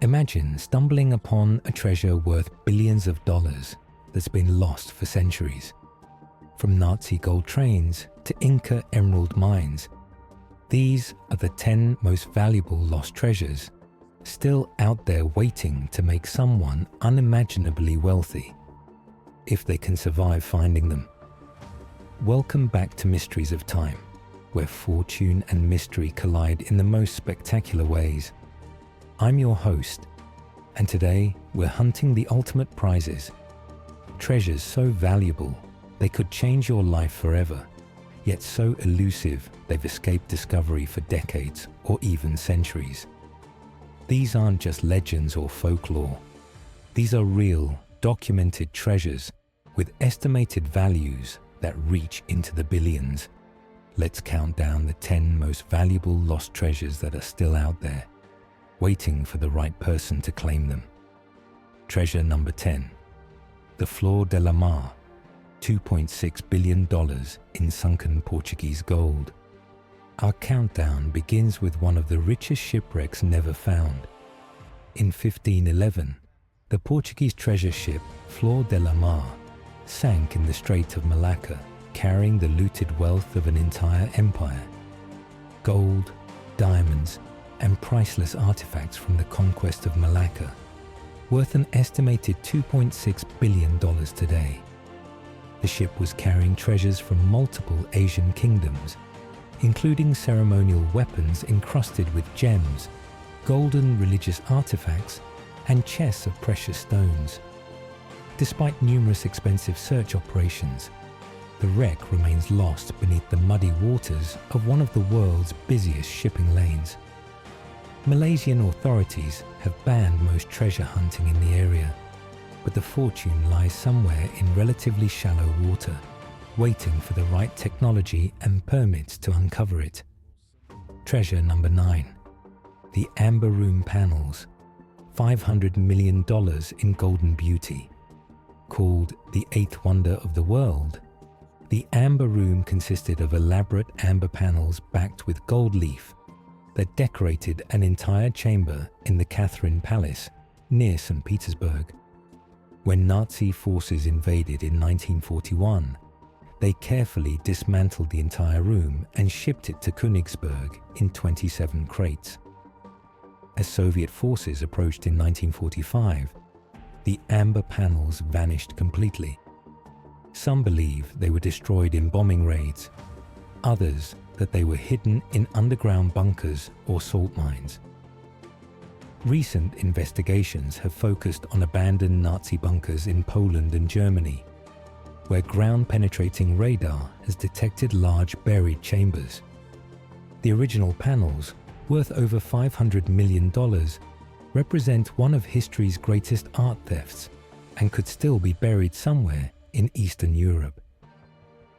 Imagine stumbling upon a treasure worth billions of dollars that's been lost for centuries. From Nazi gold trains to Inca emerald mines, these are the 10 most valuable lost treasures, still out there waiting to make someone unimaginably wealthy, if they can survive finding them. Welcome back to Mysteries of Time, where fortune and mystery collide in the most spectacular ways. I'm your host, and today we're hunting the ultimate prizes. Treasures so valuable they could change your life forever, yet so elusive they've escaped discovery for decades or even centuries. These aren't just legends or folklore. These are real, documented treasures with estimated values that reach into the billions. Let's count down the 10 most valuable lost treasures that are still out there, waiting for the right person to claim them. Treasure number 10. The Flor de la Mar, $2.6 billion in sunken Portuguese gold. Our countdown begins with one of the richest shipwrecks never found. In 1511, the Portuguese treasure ship Flor de la Mar sank in the Strait of Malacca, carrying the looted wealth of an entire empire. Gold, diamonds, and priceless artifacts from the conquest of Malacca, worth an estimated $2.6 billion today. The ship was carrying treasures from multiple Asian kingdoms, including ceremonial weapons encrusted with gems, golden religious artifacts, and chests of precious stones. Despite numerous expensive search operations, the wreck remains lost beneath the muddy waters of one of the world's busiest shipping lanes. Malaysian authorities have banned most treasure hunting in the area, but the fortune lies somewhere in relatively shallow water, waiting for the right technology and permits to uncover it. Treasure number 9. The Amber Room Panels, $500 million in golden beauty. Called the Eighth Wonder of the World, the Amber Room consisted of elaborate amber panels backed with gold leaf that decorated an entire chamber in the Catherine Palace near St. Petersburg. When Nazi forces invaded in 1941, they carefully dismantled the entire room and shipped it to Königsberg in 27 crates. As Soviet forces approached in 1945, the amber panels vanished completely. Some believe they were destroyed in bombing raids, others that they were hidden in underground bunkers or salt mines. Recent investigations have focused on abandoned Nazi bunkers in Poland and Germany, where ground-penetrating radar has detected large buried chambers. The original panels, worth over $500 million, represent one of history's greatest art thefts and could still be buried somewhere in Eastern Europe.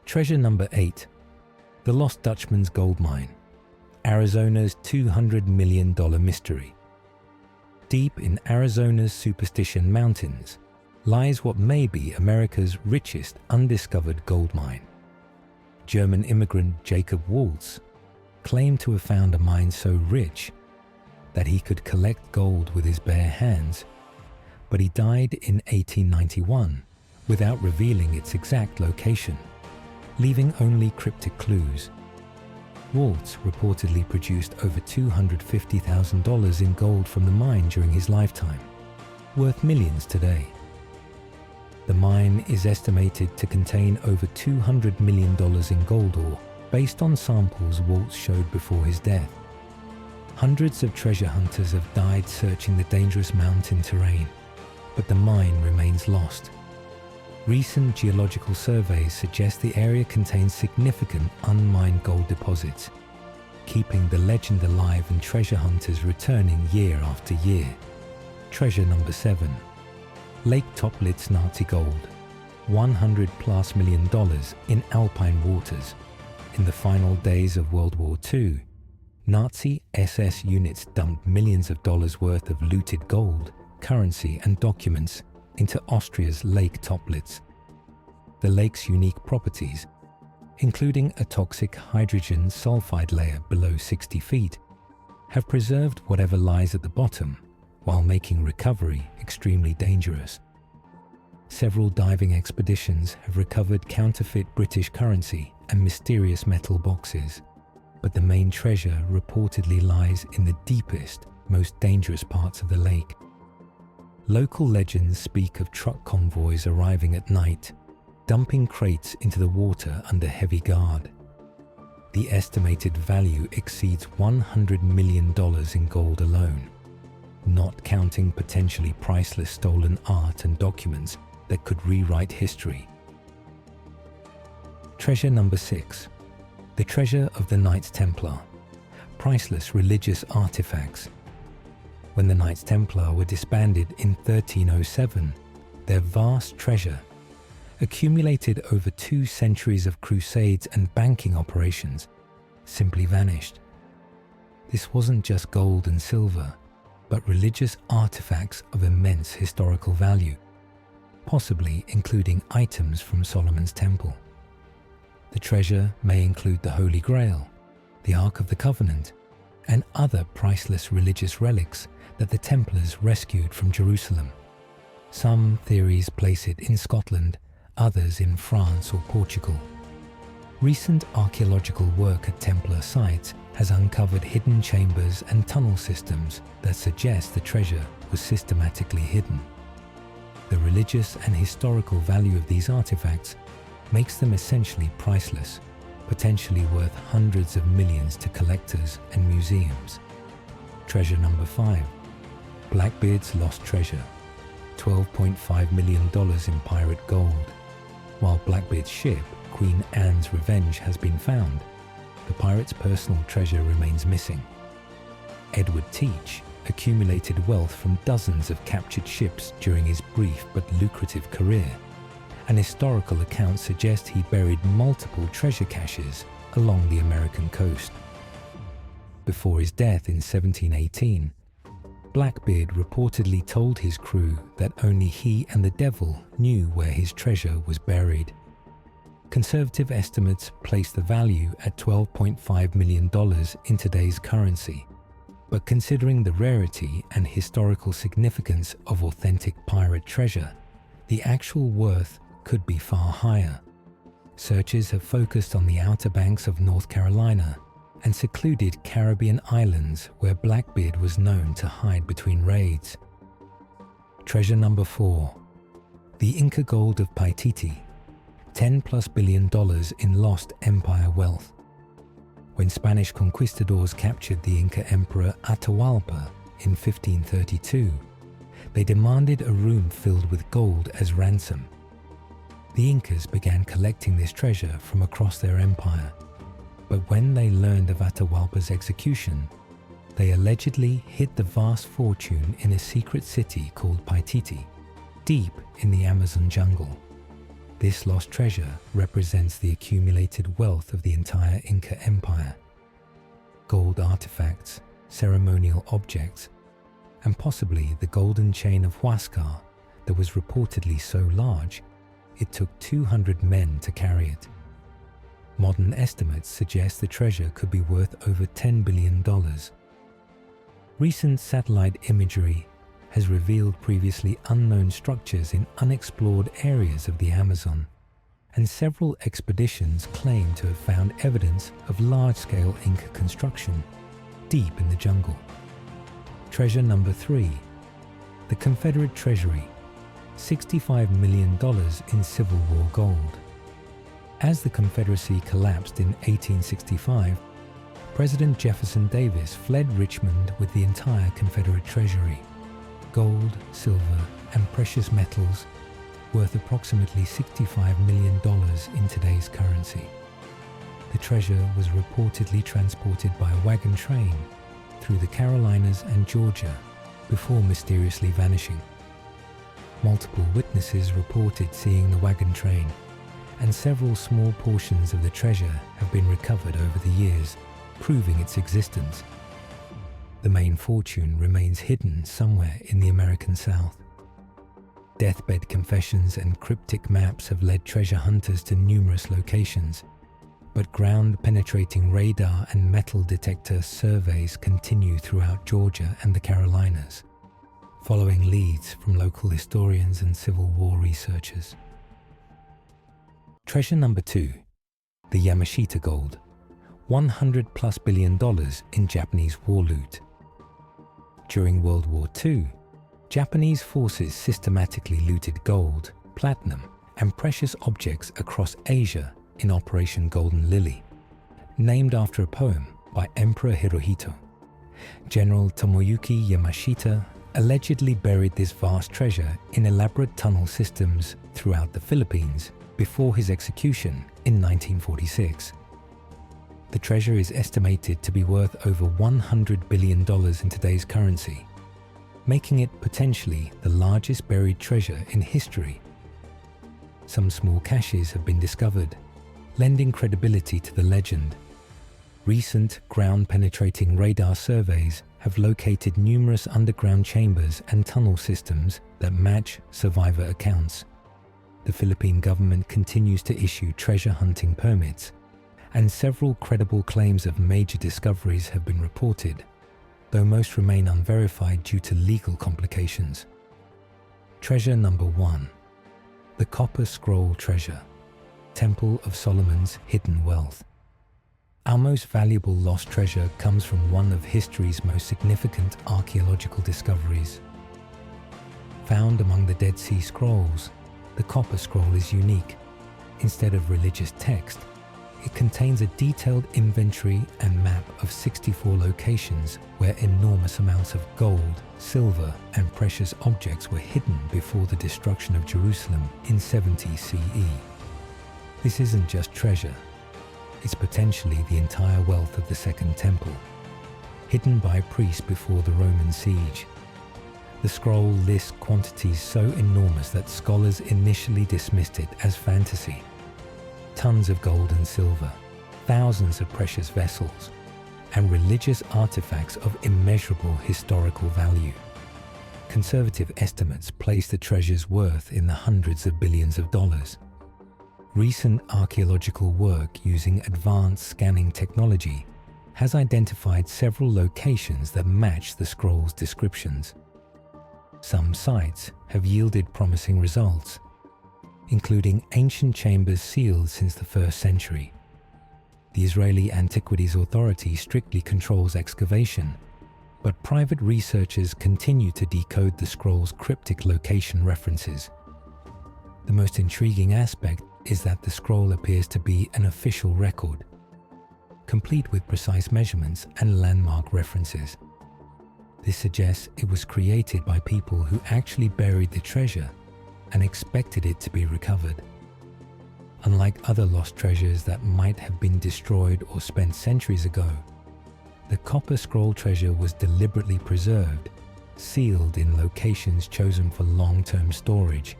Treasure number 8. The Lost Dutchman's Gold Mine, Arizona's $200 million mystery. Deep in Arizona's Superstition Mountains lies what may be America's richest undiscovered gold mine. German immigrant Jacob Waltz claimed to have found a mine so rich that he could collect gold with his bare hands, but he died in 1891 without revealing its exact location, leaving only cryptic clues. Waltz reportedly produced over $250,000 in gold from the mine during his lifetime, worth millions today. The mine is estimated to contain over $200 million in gold ore, based on samples Waltz showed before his death. Hundreds of treasure hunters have died searching the dangerous mountain terrain, but the mine remains lost. Recent geological surveys suggest the area contains significant unmined gold deposits, keeping the legend alive and treasure hunters returning year after year. Treasure number 7. Lake Toplitz Nazi gold, $100+ million in alpine waters. In the final days of World War II, Nazi SS units dumped millions of dollars worth of looted gold, currency and documents into Austria's Lake Toplitz. The lake's unique properties, including a toxic hydrogen sulfide layer below 60 feet, have preserved whatever lies at the bottom, while making recovery extremely dangerous. Several diving expeditions have recovered counterfeit British currency and mysterious metal boxes, but the main treasure reportedly lies in the deepest, most dangerous parts of the lake. Local legends speak of truck convoys arriving at night, dumping crates into the water under heavy guard. The estimated value exceeds $100 million in gold alone, not counting potentially priceless stolen art and documents that could rewrite history. Treasure number 6. The treasure of the Knights Templar. Priceless religious artifacts. When the Knights Templar were disbanded in 1307, their vast treasure, accumulated over 2 centuries of crusades and banking operations, simply vanished. This wasn't just gold and silver, but religious artifacts of immense historical value, possibly including items from Solomon's Temple. The treasure may include the Holy Grail, the Ark of the Covenant, and other priceless religious relics that the Templars rescued from Jerusalem. Some theories place it in Scotland, others in France or Portugal. Recent archaeological work at Templar sites has uncovered hidden chambers and tunnel systems that suggest the treasure was systematically hidden. The religious and historical value of these artifacts makes them essentially priceless, potentially worth hundreds of millions to collectors and museums. Treasure number 5. Blackbeard's lost treasure. $12.5 million in pirate gold. While Blackbeard's ship, Queen Anne's Revenge, has been found, the pirate's personal treasure remains missing. Edward Teach accumulated wealth from dozens of captured ships during his brief but lucrative career, and historical accounts suggest he buried multiple treasure caches along the American coast. Before his death in 1718, Blackbeard reportedly told his crew that only he and the devil knew where his treasure was buried. Conservative estimates place the value at $12.5 million in today's currency, but considering the rarity and historical significance of authentic pirate treasure, the actual worth could be far higher. Searches have focused on the Outer Banks of North Carolina and secluded Caribbean islands where Blackbeard was known to hide between raids. Treasure number 4. The Inca gold of Paititi. $10+ billion in lost empire wealth. When Spanish conquistadors captured the Inca Emperor Atahualpa in 1532, they demanded a room filled with gold as ransom. The Incas began collecting this treasure from across their empire, but when they learned of Atahualpa's execution, they allegedly hid the vast fortune in a secret city called Paititi, deep in the Amazon jungle. This lost treasure represents the accumulated wealth of the entire Inca Empire. Gold artifacts, ceremonial objects, and possibly the golden chain of Huascar that was reportedly so large it took 200 men to carry it. Modern estimates suggest the treasure could be worth over $10 billion. Recent satellite imagery has revealed previously unknown structures in unexplored areas of the Amazon, and several expeditions claim to have found evidence of large-scale Inca construction deep in the jungle. Treasure number 3. The Confederate Treasury. $65 million in Civil War gold. As the Confederacy collapsed in 1865, President Jefferson Davis fled Richmond with the entire Confederate treasury, gold, silver, and precious metals worth approximately $65 million in today's currency. The treasure was reportedly transported by a wagon train through the Carolinas and Georgia before mysteriously vanishing. Multiple witnesses reported seeing the wagon train, and several small portions of the treasure have been recovered over the years, proving its existence. The main fortune remains hidden somewhere in the American South. Deathbed confessions and cryptic maps have led treasure hunters to numerous locations, but ground-penetrating radar and metal detector surveys continue throughout Georgia and the Carolinas. following leads from local historians and Civil War researchers. Treasure number 2, the Yamashita gold, $100+ billion in Japanese war loot. During World War II, Japanese forces systematically looted gold, platinum, and precious objects across Asia in Operation Golden Lily, named after a poem by Emperor Hirohito. General Tomoyuki Yamashita allegedly buried this vast treasure in elaborate tunnel systems throughout the Philippines before his execution in 1946. The treasure is estimated to be worth over $100 billion in today's currency, making it potentially the largest buried treasure in history. Some small caches have been discovered, lending credibility to the legend. Recent ground-penetrating radar surveys have located numerous underground chambers and tunnel systems that match survivor accounts. The Philippine government continues to issue treasure hunting permits, and several credible claims of major discoveries have been reported, though most remain unverified due to legal complications. Treasure number 1, the Copper Scroll Treasure, Temple of Solomon's Hidden Wealth. Our most valuable lost treasure comes from one of history's most significant archaeological discoveries. Found among the Dead Sea Scrolls, the Copper Scroll is unique. Instead of religious text, it contains a detailed inventory and map of 64 locations where enormous amounts of gold, silver, and precious objects were hidden before the destruction of Jerusalem in 70 CE. This isn't just treasure. It's potentially the entire wealth of the Second Temple, hidden by priests before the Roman siege. The scroll lists quantities so enormous that scholars initially dismissed it as fantasy. Tons of gold and silver, thousands of precious vessels, and religious artifacts of immeasurable historical value. Conservative estimates place the treasure's worth in the hundreds of billions of dollars. Recent archaeological work using advanced scanning technology has identified several locations that match the scroll's descriptions. Some sites have yielded promising results, including ancient chambers sealed since the 1st century. The Israeli Antiquities Authority strictly controls excavation, but private researchers continue to decode the scroll's cryptic location references. The most intriguing aspect is that the scroll appears to be an official record, complete with precise measurements and landmark references. This suggests it was created by people who actually buried the treasure and expected it to be recovered. Unlike other lost treasures that might have been destroyed or spent centuries ago, the Copper Scroll treasure was deliberately preserved, sealed in locations chosen for long-term storage.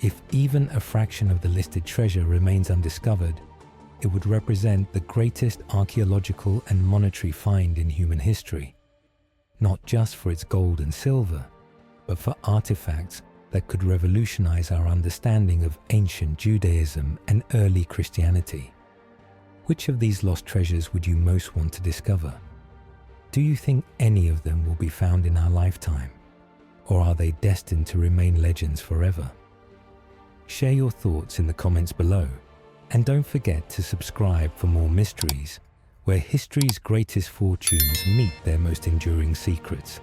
If even a fraction of the listed treasure remains undiscovered, it would represent the greatest archaeological and monetary find in human history, not just for its gold and silver, but for artifacts that could revolutionize our understanding of ancient Judaism and early Christianity. Which of these lost treasures would you most want to discover? Do you think any of them will be found in our lifetime, or are they destined to remain legends forever? Share your thoughts in the comments below, and don't forget to subscribe for more mysteries where history's greatest fortunes meet their most enduring secrets.